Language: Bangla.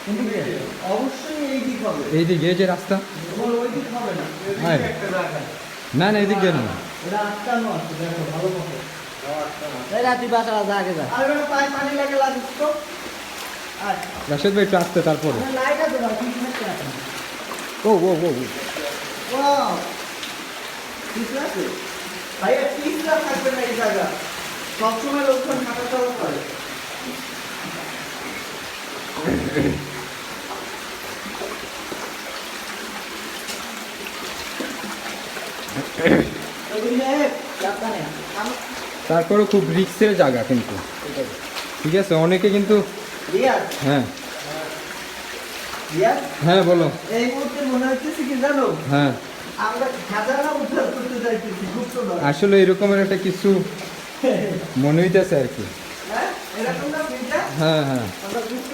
অবশ্যই এই দিক হবে। এইদিকে এই যে রাস্তা। ওই দিক হবে না। হ্যাঁ। একটা জায়গা। না না এদিক দিয়ে না। এটা আটকানো আছে, দেখো ভালো মতো। এই রাতি বাসা যা আগে যা। আর ওটা পায়ে পানি লাগে লাগিস তো। আর রাশেদ ভাই একটু আসতে তারপরে। লাইট আছে না, ঠিক আছে। ও ও ও ও। ওয়াও, ঠিক আছে। ভাইয়া পিছলা থাকবে না এই জায়গা। সবসময় লোকজন হাঁটা চলা করে। তারপরে খুব রিস্কের জায়গা কিন্তু, ঠিক আছে অনেকে কিন্তু। হ্যাঁ হ্যাঁ বলো। এই মুহূর্তে মনে হচ্ছে কি জানো, হ্যাঁ আমরা খাজানা উদ্ধার করতে যাইতেছি গুপ্তধন। আসলে এরকমের একটা কিছু মনে হইতেছে আর কি। হ্যাঁ এরকম না, হ্যাঁ হ্যাঁ আমরা গুপ্ত